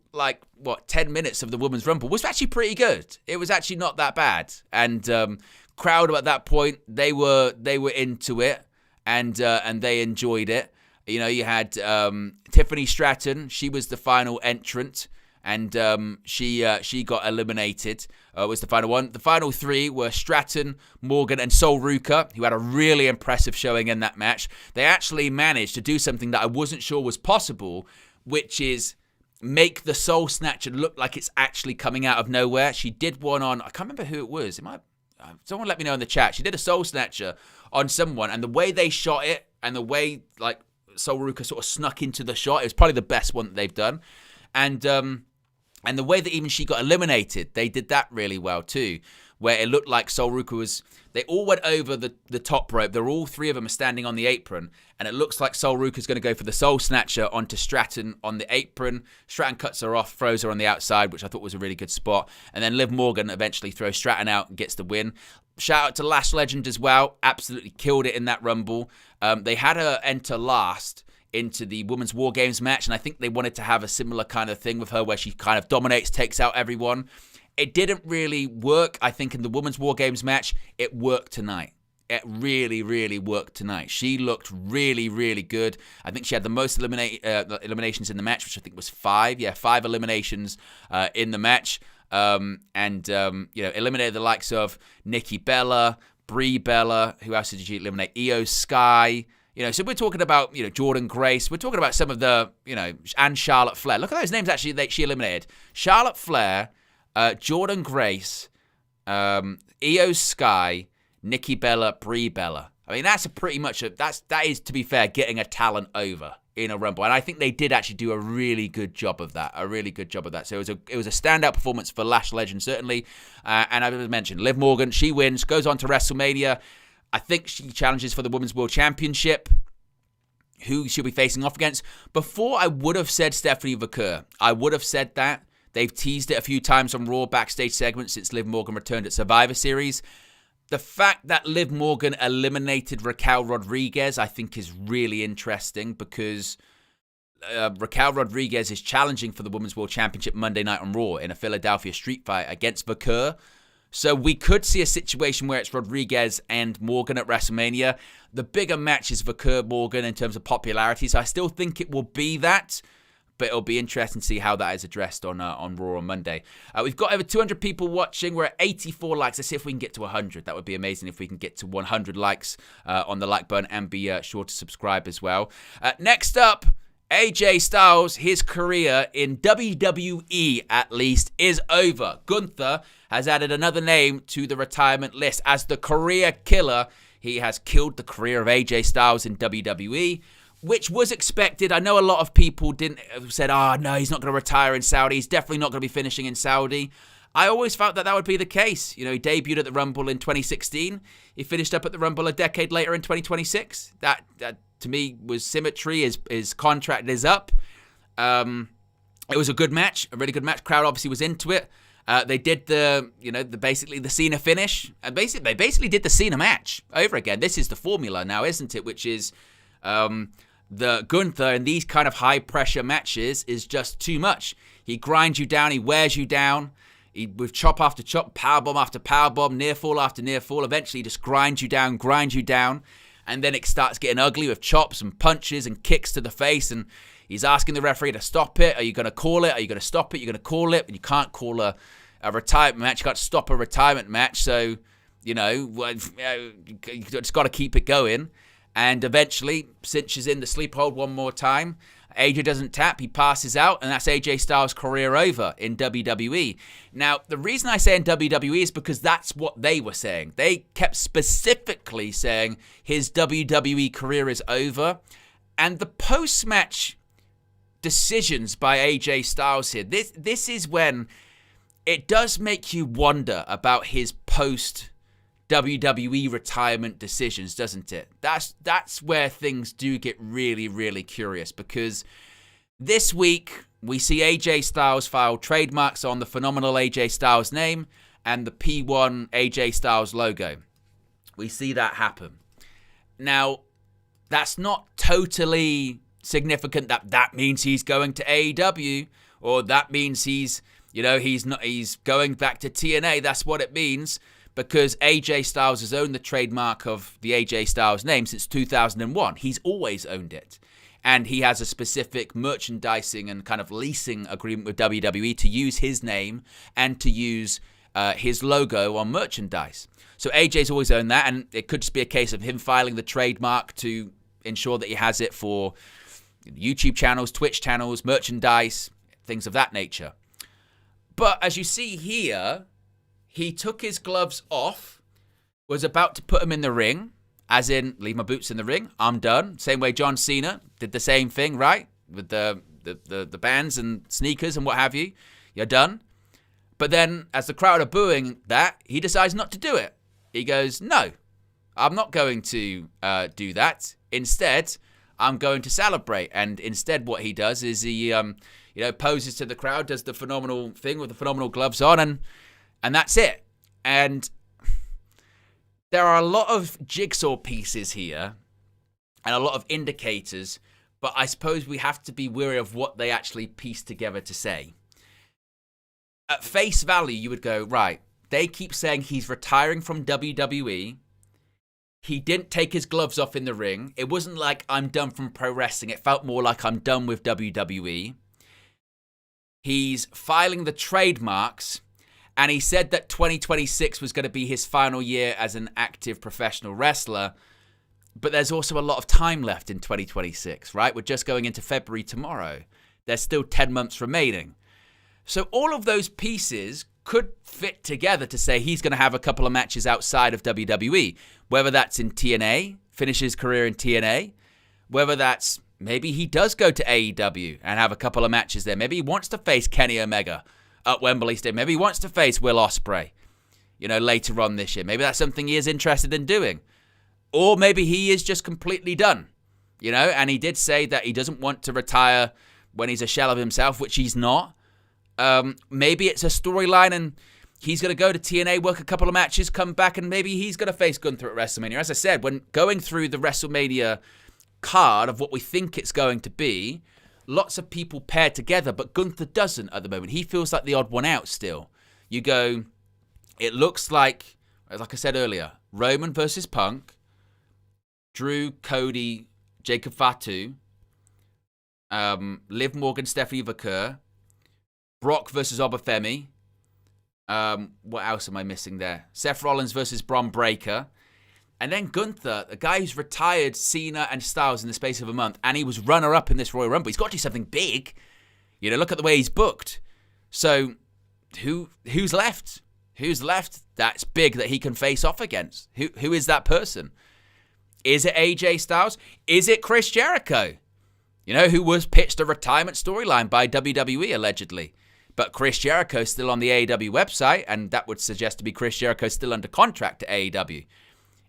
10 minutes of the Women's Rumble was actually pretty good. It was actually not that bad. And crowd at that point, they were into it, and they enjoyed it. You had Tiffany Stratton. She was the final entrant, and she got eliminated. Was the final one. The final three were Stratton, Morgan, and Sol Ruka, who had a really impressive showing in that match. They actually managed to do something that I wasn't sure was possible, which is make the Soul Snatcher look like it's actually coming out of nowhere. She did one on, I can't remember who it was. Someone let me know in the chat. She did a Soul Snatcher on someone, and the way they shot it, and the way Sol Ruka sort of snuck into the shot, it was probably the best one that they've done. And And the way that even she got eliminated, they did that really well too, where it looked like Sol Ruka they all went over the top rope. They're all three of them are standing on the apron, and it looks like Sol Ruka's going to go for the Soul Snatcher onto Stratton on the apron. Stratton cuts her off, throws her on the outside, which I thought was a really good spot. And then Liv Morgan eventually throws Stratton out and gets the win. Shout out to Lash Legend as well. Absolutely killed it in that Rumble. They had her enter last into the Women's War Games match, and I think they wanted to have a similar kind of thing with her where she kind of dominates, takes out everyone. It didn't really work. I think in the Women's War Games match, it worked tonight. It really, really worked tonight. She looked really, really good. I think she had the most eliminations in the match, which I think was 5. Yeah, 5 eliminations in the match. Eliminated the likes of Nikki Bella, Brie Bella. Who else did she eliminate? Io Sky. So we're talking about, Jordan Grace. We're talking about some of the, and Charlotte Flair. Look at those names actually that she eliminated. Charlotte Flair, Jordan Grace, Io Sky, Nikki Bella, Brie Bella. I mean, that's that is, to be fair, getting a talent over in a Rumble. And I think they did actually do a really good job of that. So it was a standout performance for Lash Legend, certainly. And as I mentioned, Liv Morgan, she wins, goes on to WrestleMania. I think she challenges for the Women's World Championship. Who she'll be facing off against. Before, I would have said Stephanie Vaquer. I would have said that. They've teased it a few times on Raw backstage segments since Liv Morgan returned at Survivor Series. The fact that Liv Morgan eliminated Raquel Rodriguez, I think, is really interesting because Raquel Rodriguez is challenging for the Women's World Championship Monday night on Raw in a Philadelphia street fight against Vaquer. So we could see a situation where it's Rodriguez and Morgan at WrestleMania. The bigger match is Vaquer-Morgan in terms of popularity, so I still think it will be that. But it'll be interesting to see how that is addressed on Raw on Monday. We've got over 200 people watching. We're at 84 likes. Let's see if we can get to 100. That would be amazing if we can get to 100 likes on the like button, and be sure to subscribe as well. Next up, AJ Styles, his career in WWE at least is over. Gunther has added another name to the retirement list. As the career killer, he has killed the career of AJ Styles in WWE. Which was expected. I know a lot of people said, no, he's not going to retire in Saudi. He's definitely not going to be finishing in Saudi. I always felt that would be the case. He debuted at the Rumble in 2016. He finished up at the Rumble a decade later in 2026. That to me was symmetry. His contract is up. It was a good match, a really good match. Crowd obviously was into it. They did basically the Cena finish. And they basically did the Cena match over again. This is the formula now, isn't it? Which is the Gunther in these kind of high-pressure matches is just too much. He grinds you down. He wears you down. With chop after chop, powerbomb after powerbomb, near fall after near fall. Eventually, he just grinds you down. And then it starts getting ugly with chops and punches and kicks to the face. And he's asking the referee to stop it. Are you going to call it? Are you going to stop it? You're going to call it. And you can't call a retirement match. You can't stop a retirement match. So, you just got to keep it going. And eventually, cinches in the sleep hold one more time. AJ doesn't tap, he passes out, and that's AJ Styles' career over in WWE. Now, the reason I say in WWE is because that's what they were saying. They kept specifically saying his WWE career is over. And the post-match decisions by AJ Styles here, this is when it does make you wonder about his post-WWE retirement decisions, doesn't it? That's where things do get really, really curious, because this week we see AJ Styles file trademarks on the phenomenal AJ Styles name and the P1 AJ Styles logo. We see that happen. Now, that's not totally significant that means he's going to AEW, or that means he's going back to TNA. That's what it means, because AJ Styles has owned the trademark of the AJ Styles name since 2001. He's always owned it. And he has a specific merchandising and kind of leasing agreement with WWE to use his name and to use his logo on merchandise. So AJ's always owned that, and it could just be a case of him filing the trademark to ensure that he has it for YouTube channels, Twitch channels, merchandise, things of that nature. But as you see here, he took his gloves off, was about to put them in the ring, as in, leave my boots in the ring, I'm done. Same way John Cena did the same thing, right? With the bands and sneakers and what have you. You're done. But then, as the crowd are booing that, he decides not to do it. He goes, no, I'm not going to do that. Instead, I'm going to celebrate. And instead, what he does is he, poses to the crowd, does the phenomenal thing with the phenomenal gloves on, and that's it. And there are a lot of jigsaw pieces here and a lot of indicators, but I suppose we have to be wary of what they actually piece together to say. At face value, you would go, right, they keep saying he's retiring from WWE. He didn't take his gloves off in the ring. It wasn't like I'm done from pro wrestling. It felt more like I'm done with WWE. He's filing the trademarks, and he said that 2026 was going to be his final year as an active professional wrestler. But there's also a lot of time left in 2026, right? We're just going into February tomorrow. There's still 10 months remaining. So all of those pieces could fit together to say he's going to have a couple of matches outside of WWE, whether that's in TNA, finish his career in TNA, whether that's maybe he does go to AEW and have a couple of matches there. Maybe he wants to face Kenny Omega at Wembley Stadium. Maybe he wants to face Will Ospreay, later on this year. Maybe that's something he is interested in doing. Or maybe he is just completely done, and he did say that he doesn't want to retire when he's a shell of himself, which he's not. Maybe it's a storyline and he's going to go to TNA, work a couple of matches, come back, and maybe he's going to face Gunther at WrestleMania. As I said, when going through the WrestleMania card of what we think it's going to be, lots of people pair together, but Gunther doesn't at the moment. He feels like the odd one out still. You go, it looks like I said earlier, Roman versus Punk, Drew, Cody, Jacob Fatu, Liv Morgan, Stephanie Vaquer, Brock versus Obafemi. What else am I missing there? Seth Rollins versus Bron Breakker. And then Gunther, the guy who's retired Cena and Styles in the space of a month, and he was runner-up in this Royal Rumble. He's got to do something big. Look at the way he's booked. So who's left? Who's left that's big that he can face off against? Who is that person? Is it AJ Styles? Is it Chris Jericho? Who was pitched a retirement storyline by WWE, allegedly. But Chris Jericho's still on the AEW website, and that would suggest to be Chris Jericho still under contract to AEW.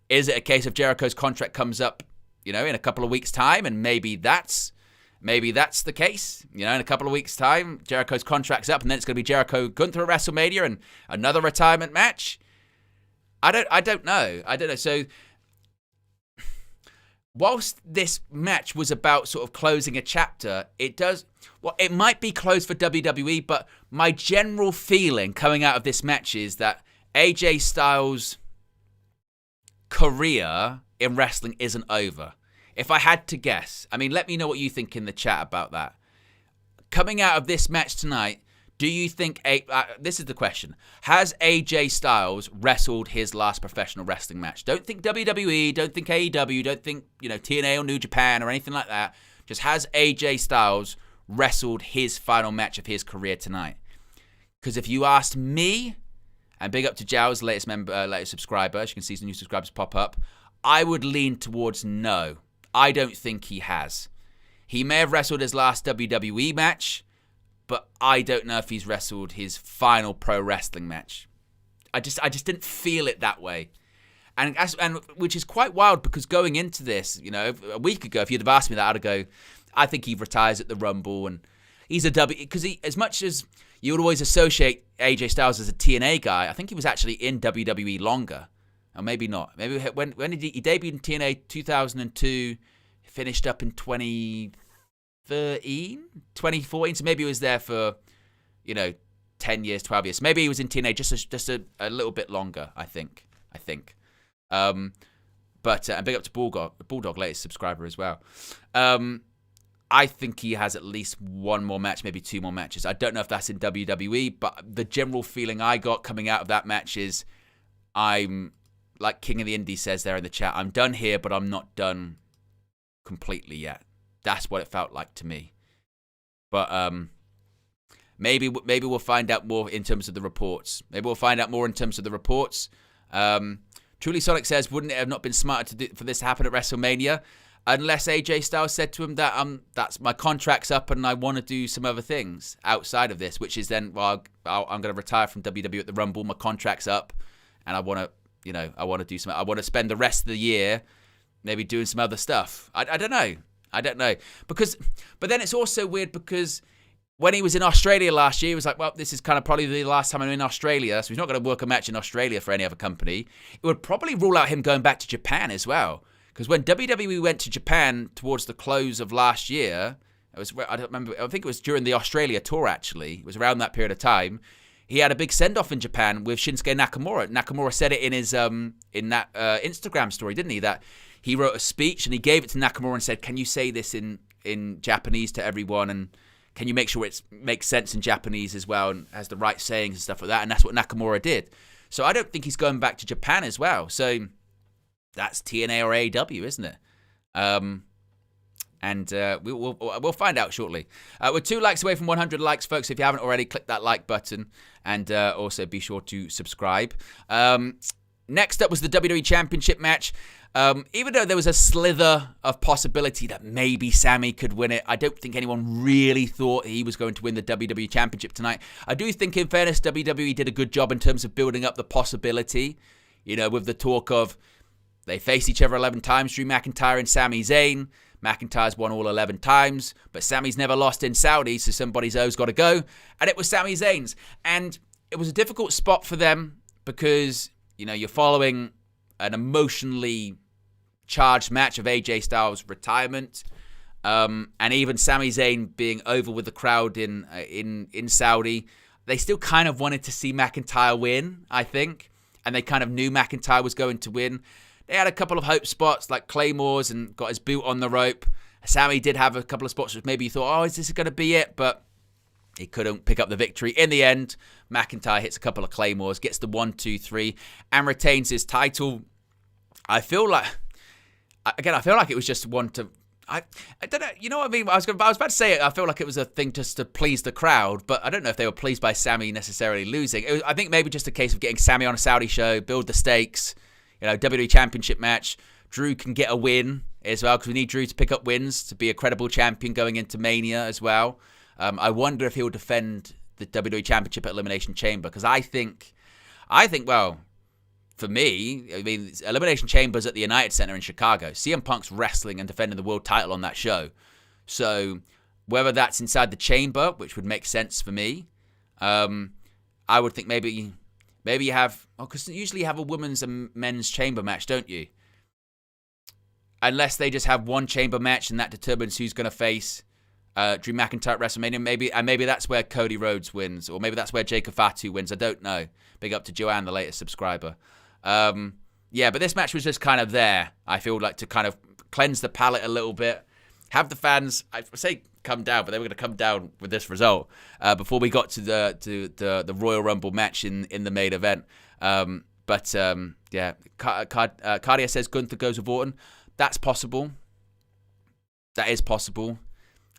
Is it a case of Jericho's contract comes up, in a couple of weeks' time, and maybe that's the case? In a couple of weeks' time, Jericho's contract's up, and then it's going to be Jericho Gunther at WrestleMania and another retirement match. I don't know. So whilst this match was about sort of closing a chapter, it might be closed for WWE, but my general feeling coming out of this match is that AJ Styles' career in wrestling isn't over. If I had to guess, let me know what you think in the chat about that. Coming out of this match tonight, do you think, this is the question, has AJ Styles wrestled his last professional wrestling match? Don't think WWE, don't think AEW, don't think, TNA or New Japan or anything like that. Just has AJ Styles wrestled his final match of his career tonight? Because if you asked me, and big up to Jow's latest subscriber, as you can see some new subscribers pop up, I would lean towards no. I don't think he has. He may have wrestled his last WWE match, but I don't know if he's wrestled his final pro wrestling match. I just didn't feel it that way. And which is quite wild, because going into this, a week ago, if you'd have asked me that, I'd go, I think he retires at the Rumble, and he's a W, because as much as you would always associate AJ Styles as a TNA guy, I think he was actually in WWE longer. Or maybe not. Maybe when did he debuted in TNA 2002, finished up in 2014, so maybe he was there for 10 years, 12 years. Maybe he was in TNA just a little bit longer, I think. But and big up to Bulldog, latest subscriber as well. I think he has at least one more match, maybe two more matches. I don't know if that's in WWE, but the general feeling I got coming out of that match is, I'm, like King of the Indies says there in the chat, I'm done here, but I'm not done completely yet. That's what it felt like to me. But maybe we'll find out more in terms of the reports. Truly Sonic says, wouldn't it have not been smarter for this to happen at WrestleMania? unless AJ Styles said to him that that's my contract's up and I want to do some other things outside of this, which is then, well, I'm going to retire from WWE at the Rumble. My contract's up, and I want to, I want to do something. I want to spend the rest of the year maybe doing some other stuff. I don't know. But then it's also weird because when he was in Australia last year, he was like, well, this is kind of probably the last time I'm in Australia, so he's not going to work a match in Australia for any other company. It would probably rule out him going back to Japan as well. Because when WWE went to Japan towards the close of last year, I don't remember, I think it was during the Australia tour actually, it was around that period of time, he had a big send-off in Japan with Shinsuke Nakamura. Nakamura said it in his in that Instagram story, didn't he? That he wrote a speech and he gave it to Nakamura and said, can you say this in Japanese to everyone, and can you make sure it makes sense in Japanese as well and has the right sayings and stuff like that? And that's what Nakamura did. So I don't think he's going back to Japan as well. So that's TNA or AEW, isn't it? And we'll find out shortly. We're 2 likes away from 100 likes, folks. If you haven't already, click that like button and also be sure to subscribe. Next up was the WWE Championship match. Even though there was a slither of possibility that maybe Sami could win it, I don't think anyone really thought he was going to win the WWE Championship tonight. I do think, in fairness, WWE did a good job in terms of building up the possibility, with the talk of they face each other 11 times, Drew McIntyre and Sami Zayn. McIntyre's won all 11 times, but Sami's never lost in Saudi, so somebody's always got to go. And it was Sami Zayn's. And it was a difficult spot for them because, you're following an emotionally charged match of AJ Styles' retirement, and even Sami Zayn being over with the crowd in Saudi. They still kind of wanted to see McIntyre win, I think, and they kind of knew McIntyre was going to win. They had a couple of hope spots like Claymores and got his boot on the rope. Sami did have a couple of spots which maybe you thought, is this going to be it? But he couldn't pick up the victory. In the end, McIntyre hits a couple of Claymores, gets the 1, 2, 3, and retains his title. I feel like it was just one to... I don't know, you know what I mean? I was about to say it. I feel like it was a thing just to please the crowd, but I don't know if they were pleased by Sami necessarily losing. I think maybe just a case of getting Sami on a Saudi show, build the stakes, WWE Championship match. Drew can get a win as well, because we need Drew to pick up wins to be a credible champion going into Mania as well. I wonder if he'll defend the WWE Championship at Elimination Chamber, because I think, well, for me, Elimination Chamber's at the United Center in Chicago. CM Punk's wrestling and defending the world title on that show. So whether that's inside the chamber, which would make sense for me, I would think maybe you have... because usually you have a women's and men's chamber match, don't you? Unless they just have one chamber match and that determines who's going to face Drew McIntyre at WrestleMania. Maybe that's where Cody Rhodes wins, or maybe that's where Jacob Fatu wins. I don't know. Big up to Joanne, the latest subscriber. But this match was just kind of there, I feel like, to kind of cleanse the palate a little bit. Have the fans, I say come down, but they were going to come down with this result before we got to the Royal Rumble match in the main event. Cardia says Gunther goes with Orton. That's possible. That is possible.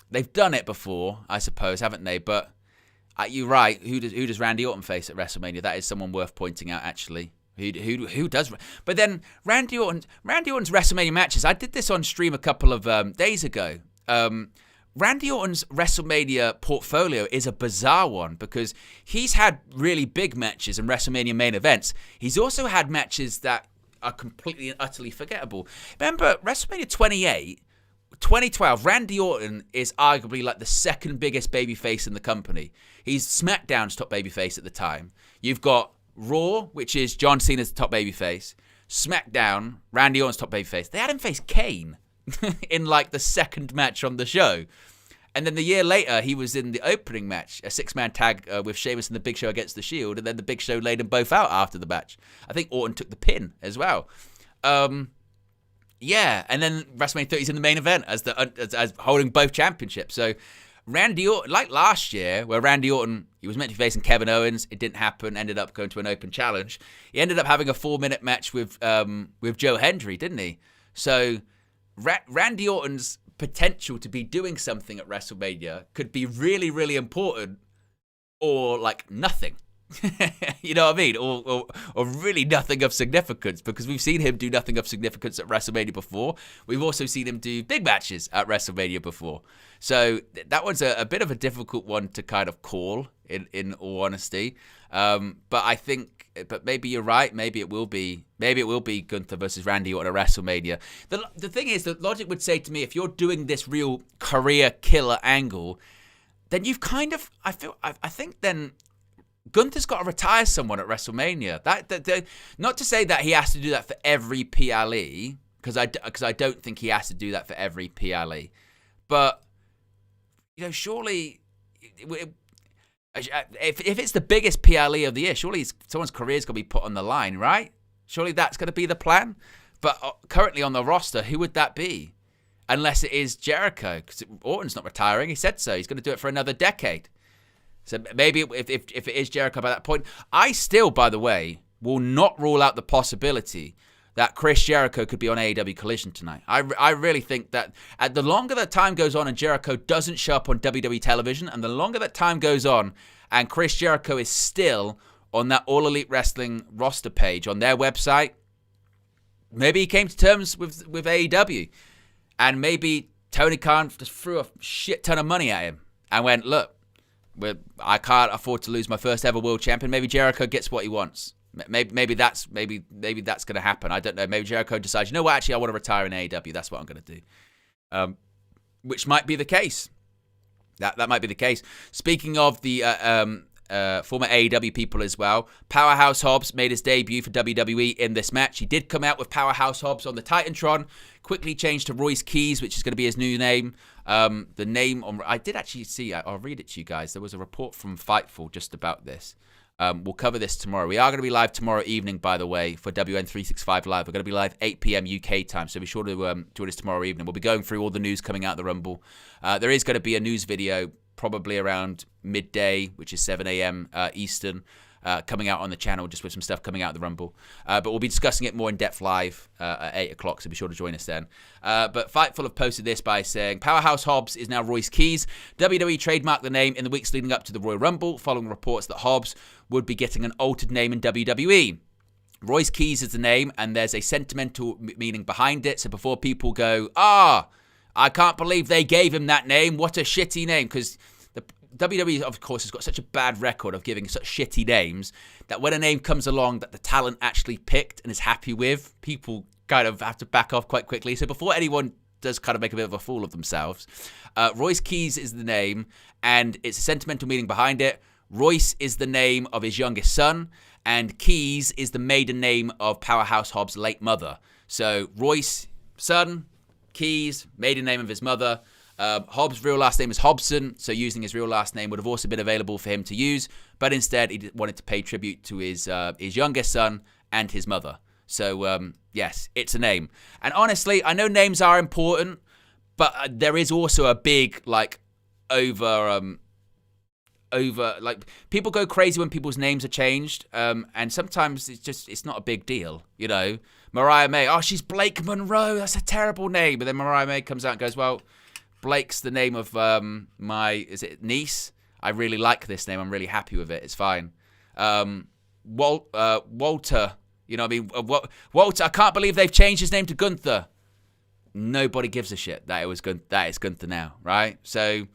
They've done it before, I suppose, haven't they? But you're right. Who does Randy Orton face at WrestleMania? That is someone worth pointing out, actually. Who does? But then Randy Orton's WrestleMania matches. I did this on stream a couple of days ago. Randy Orton's WrestleMania portfolio is a bizarre one because he's had really big matches in WrestleMania main events. He's also had matches that are completely and utterly forgettable. Remember WrestleMania 28, 2012, Randy Orton is arguably like the second biggest babyface in the company. He's SmackDown's top babyface at the time. You've got Raw, which is John Cena's top babyface. SmackDown, Randy Orton's top babyface. They had him face Kane in like the second match on the show. And then the year later, he was in the opening match, a 6-man tag with Sheamus and the Big Show against the Shield. And then the Big Show laid them both out after the match. I think Orton took the pin as well. And then WrestleMania 30 is in the main event as holding both championships. So Randy Orton, like last year, where Randy Orton, he was meant to be facing Kevin Owens. It didn't happen. Ended up going to an open challenge. He ended up having a 4-minute match with Joe Hendry, didn't he? So Randy Orton's potential to be doing something at WrestleMania could be really, really important, or like nothing. You know what I mean? Or really nothing of significance, because we've seen him do nothing of significance at WrestleMania before. We've also seen him do big matches at WrestleMania before. So that was a bit of a difficult one to kind of call, in all honesty. But maybe you're right. Maybe it will be Gunther versus Randy Orton at WrestleMania. The thing is, the logic would say to me, if you're doing this real career killer angle, then you've kind of, I think then Gunther's got to retire someone at WrestleMania. Not to say that he has to do that for every PLE, because I don't think he has to do that for every PLE. But surely, if it's the biggest PLE of the year, surely someone's career's going to be put on the line, right? Surely that's going to be the plan. But currently on the roster, who would that be? Unless it is Jericho, because Orton's not retiring. He said so. He's going to do it for another decade. So maybe if it is Jericho by that point, I still, by the way, will not rule out the possibility that Chris Jericho could be on AEW Collision tonight. I really think that the longer that time goes on and Jericho doesn't show up on WWE television, and the longer that time goes on and Chris Jericho is still on that All Elite Wrestling roster page on their website, maybe he came to terms with AEW, and maybe Tony Khan just threw a shit ton of money at him and went, look, I can't afford to lose my first ever world champion. Maybe Jericho gets what he wants. Maybe that's going to happen. I don't know. Maybe Jericho decides, actually, I want to retire in AEW. That's what I'm going to do. Which might be the case. That might be the case. Speaking of the former AEW people as well, Powerhouse Hobbs made his debut for WWE in this match. He did come out with Powerhouse Hobbs on the Titantron, quickly changed to Royce Keys, which is going to be his new name. The name I did actually see, I'll read it to you guys. There was a report from Fightful just about this. We'll cover this tomorrow. We are going to be live tomorrow evening, by the way, for WN365 Live. We're going to be live 8 p.m. UK time, so be sure to join us tomorrow evening. We'll be going through all the news coming out of the Rumble. There is going to be a news video probably around midday, which is 7 a.m. Eastern, coming out on the channel, just with some stuff coming out of the Rumble. But we'll be discussing it more in depth live at 8 o'clock, so be sure to join us then. But Fightful have posted this by saying, Powerhouse Hobbs is now Royce Keys. WWE trademarked the name in the weeks leading up to the Royal Rumble, following reports that Hobbs would be getting an altered name in WWE. Royce Keys is the name, and there's a sentimental meaning behind it. So before people go, I can't believe they gave him that name, what a shitty name, because the WWE, of course, has got such a bad record of giving such shitty names that when a name comes along that the talent actually picked and is happy with, people kind of have to back off quite quickly. So before anyone does kind of make a bit of a fool of themselves, Royce Keys is the name, and it's a sentimental meaning behind it. Royce is the name of his youngest son, and Keys is the maiden name of Powerhouse Hobbs' late mother. So Royce, son, Keys, maiden name of his mother. Hobbs' real last name is Hobson, so using his real last name would have also been available for him to use, but instead he wanted to pay tribute to his youngest son and his mother. So yes, it's a name. And honestly, I know names are important, but there is also a big people go crazy when people's names are changed, and sometimes it's not a big deal, Mariah May, she's Blake Monroe, that's a terrible name. But then Mariah May comes out and goes, well, Blake's the name of my niece. I really like this name. I'm really happy with it. It's fine. Walter, Walter, I can't believe they've changed his name to Gunther. Nobody gives a shit that it's Gunther now, right? So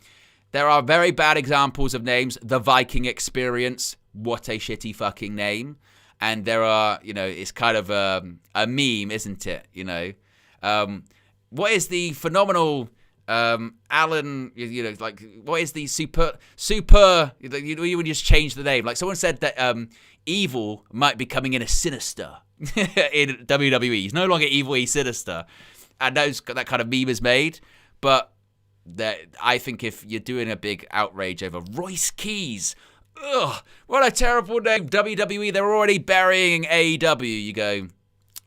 there are very bad examples of names. The Viking Experience, what a shitty fucking name. And there are, it's kind of a meme, isn't it? What is the phenomenal Alan? What is the super? You would just change the name. Like someone said that Evil might be coming in as Sinister in WWE. He's no longer Evil, he's Sinister, and that kind of meme is made, but. I think if you're doing a big outrage over Royce Keys, what a terrible name. WWE, they're already burying AEW. You go,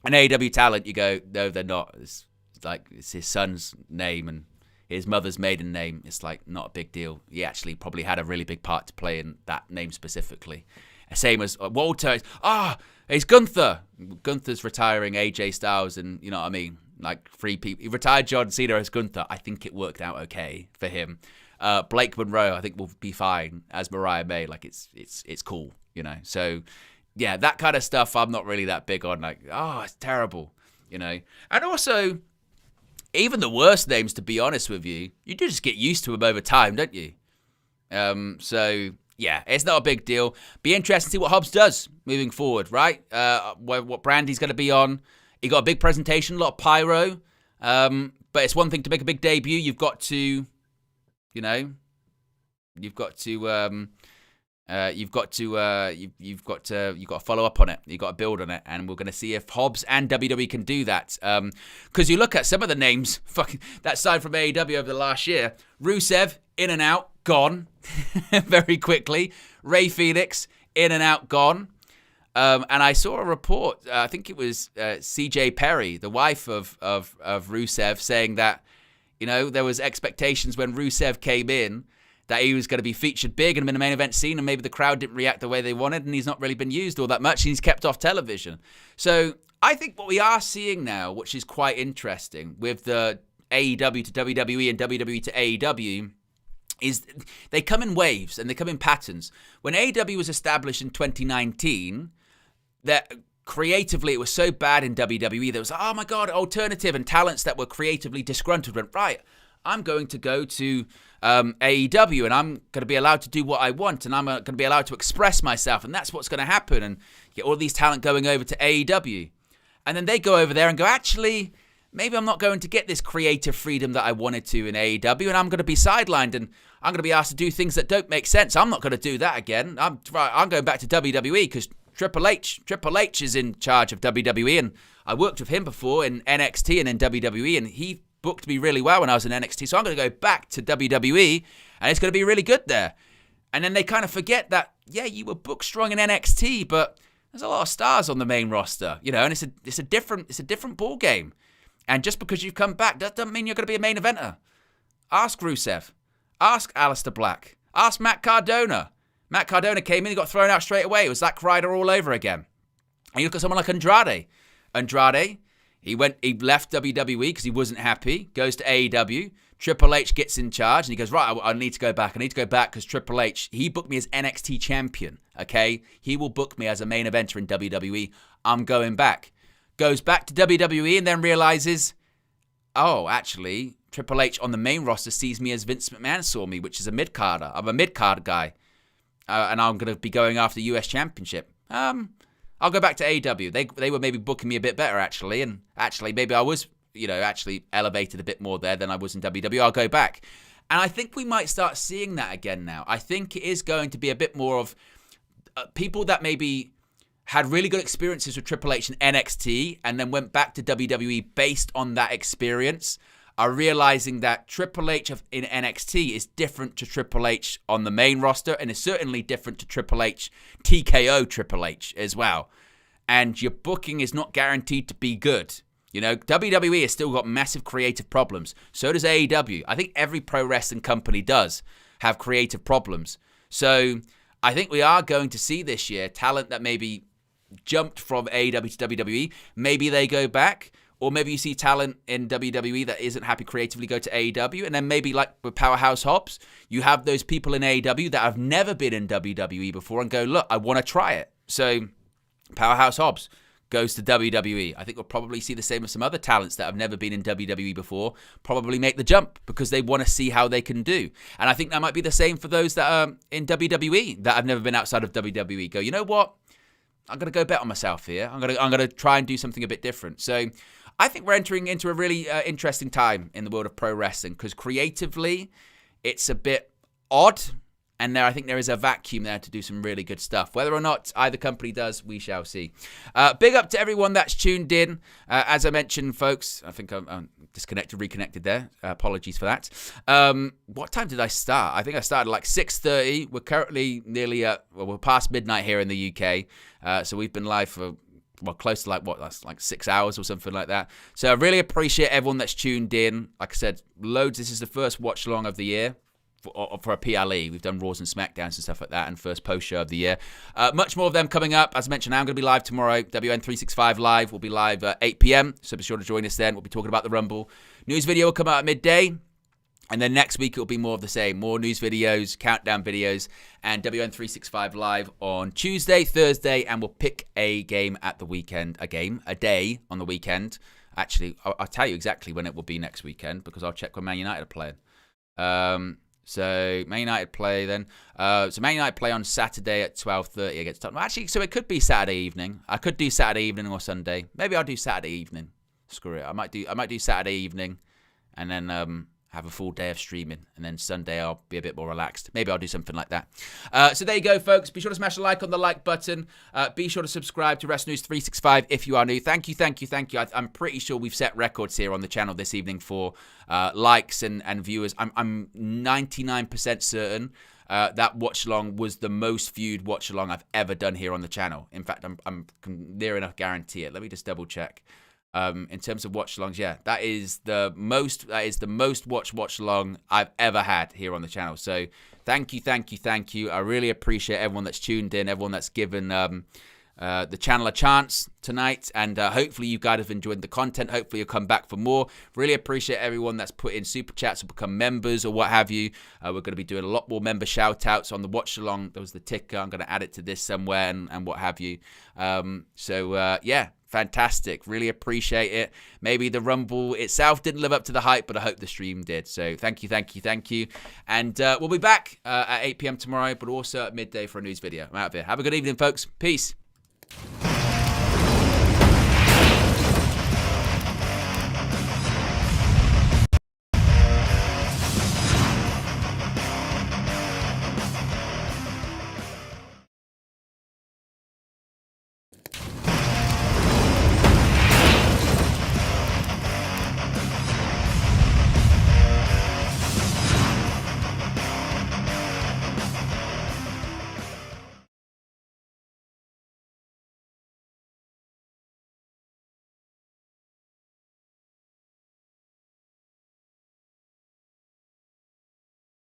an AEW talent, you go, no, they're not. It's his son's name and his mother's maiden name. It's not a big deal. He actually probably had a really big part to play in that name specifically. Same as Walter. It's Gunther. Gunther's retiring AJ Styles, and you know what I mean? 3 people. He retired John Cena as Gunther. I think it worked out okay for him. Blake Monroe, I think, will be fine as Mariah May. It's cool. So, yeah, that kind of stuff I'm not really that big on. Like, oh, it's terrible, And also, even the worst names, to be honest with you, you do just get used to them over time, don't you? So, yeah, it's not a big deal. Be interested to see what Hobbs does moving forward, right? What brand he's going to be on. He got a big presentation, a lot of pyro. But it's one thing to make a big debut. You've got to follow up on it. You've got to build on it, and we're going to see if Hobbs and WWE can do that. Because you look at some of the names, fucking that side from AEW over the last year. Rusev, in and out, gone very quickly. Ray Phoenix, in and out, gone. And I saw a report. I think it was CJ Perry, the wife of Rusev, saying that there was expectations when Rusev came in that he was going to be featured big and in the main event scene, and maybe the crowd didn't react the way they wanted, and he's not really been used all that much, and he's kept off television. So I think what we are seeing now, which is quite interesting, with the AEW to WWE and WWE to AEW, is they come in waves and they come in patterns. When AEW was established in 2019, that creatively it was so bad in WWE, there was, oh my God, alternative, and talents that were creatively disgruntled went, right, I'm going to go to AEW and I'm going to be allowed to do what I want, and I'm going to be allowed to express myself, and that's what's going to happen, and get all these talent going over to AEW. And then they go over there and go, actually, maybe I'm not going to get this creative freedom that I wanted to in AEW, and I'm going to be sidelined, and I'm going to be asked to do things that don't make sense. I'm not going to do that again. I'm going back to WWE because Triple H is in charge of WWE, and I worked with him before in NXT and in WWE, and he booked me really well when I was in NXT, so I'm going to go back to WWE, and it's going to be really good there. And then they kind of forget that, yeah, you were booked strong in NXT, but there's a lot of stars on the main roster, and it's a different ball game. And just because you've come back, that doesn't mean you're going to be a main eventer. Ask Rusev. Ask Aleister Black. Ask Matt Cardona. Matt Cardona came in, he got thrown out straight away. It was Zack Ryder all over again. And you look at someone like Andrade. He left WWE because he wasn't happy, goes to AEW. Triple H gets in charge, and he goes, right, I need to go back. I need to go back because Triple H, he booked me as NXT champion, okay? He will book me as a main eventer in WWE. I'm going back. Goes back to WWE and then realizes, oh, actually, Triple H on the main roster sees me as Vince McMahon saw me, which is a mid-carder. I'm a mid-card guy. And I'm going to be going after the US Championship. I'll go back to AEW. They were maybe booking me a bit better, actually. And actually, maybe I was, actually elevated a bit more there than I was in WWE. I'll go back. And I think we might start seeing that again now. I think it is going to be a bit more of people that maybe had really good experiences with Triple H in NXT and then went back to WWE based on that experience, are realizing that Triple H in NXT is different to Triple H on the main roster, and is certainly different to Triple H, TKO Triple H as well. And your booking is not guaranteed to be good. WWE has still got massive creative problems. So does AEW. I think every pro wrestling company does have creative problems. So I think we are going to see this year talent that maybe jumped from AEW to WWE. Maybe they go back. Or maybe you see talent in WWE that isn't happy creatively go to AEW. And then maybe like with Powerhouse Hobbs, you have those people in AEW that have never been in WWE before and go, look, I want to try it. So Powerhouse Hobbs goes to WWE. I think we'll probably see the same with some other talents that have never been in WWE before, probably make the jump because they want to see how they can do. And I think that might be the same for those that are in WWE that have never been outside of WWE. Go, you know what? I'm going to go bet on myself here. I'm going to try and do something a bit different. So I think we're entering into a really interesting time in the world of pro wrestling because creatively it's a bit odd, and I think there is a vacuum there to do some really good stuff. Whether or not either company does, we shall see. Big up to everyone that's tuned in. As I mentioned, folks, I think I'm disconnected, reconnected there. Apologies for that. What time did I start? I think I started like 6:30. We're currently nearly we're past midnight here in the UK. So we've been live for close to that's like 6 hours or something like that. So I really appreciate everyone that's tuned in. Like I said, loads. This is the first watch along of the year for a PLE. We've done Raws and SmackDowns and stuff like that, and first post show of the year. Much more of them coming up. As I mentioned, I'm going to be live tomorrow. WN365 Live will be live at 8 p.m. So be sure to join us then. We'll be talking about the Rumble. News video will come out at midday. And then next week it'll be more of the same. More news videos, countdown videos, and WN365 Live on Tuesday, Thursday, and we'll pick a game at the weekend. A day on the weekend. Actually, I'll tell you exactly when it will be next weekend because I'll check when Man United are playing. So Man United play then. So Man United play on Saturday at 12:30 against Tottenham. Actually, so it could be Saturday evening. I could do Saturday evening or Sunday. Maybe I'll do Saturday evening. Screw it. I might do Saturday evening, and then have a full day of streaming, and then Sunday I'll be a bit more relaxed. Maybe I'll do something like that. So there you go, folks. Be sure to smash a like on the like button. Be sure to subscribe to Wrestling News 365 if you are new. Thank you. I'm pretty sure we've set records here on the channel this evening for likes and viewers. I'm 99% certain that watch along was the most viewed watch along I've ever done here on the channel. In fact, I'm near enough guarantee it. Let me just double check. In terms of watch-alongs, yeah, that is the most watch along I've ever had here on the channel. So thank you. I really appreciate everyone that's tuned in, everyone that's given the channel a chance tonight, and hopefully you guys have enjoyed the content. Hopefully you'll come back for more. Really appreciate everyone that's put in super chats or become members or what have you. We're going to be doing a lot more member shout-outs on the watch-along. There was the ticker. I'm going to add it to this somewhere and what have you. Yeah. Fantastic. Really appreciate it. Maybe the Rumble itself didn't live up to the hype, but I hope the stream did. So thank you. And we'll be back at 8 p.m. tomorrow, but also at midday for a news video. I'm out of here. Have a good evening, folks. Peace.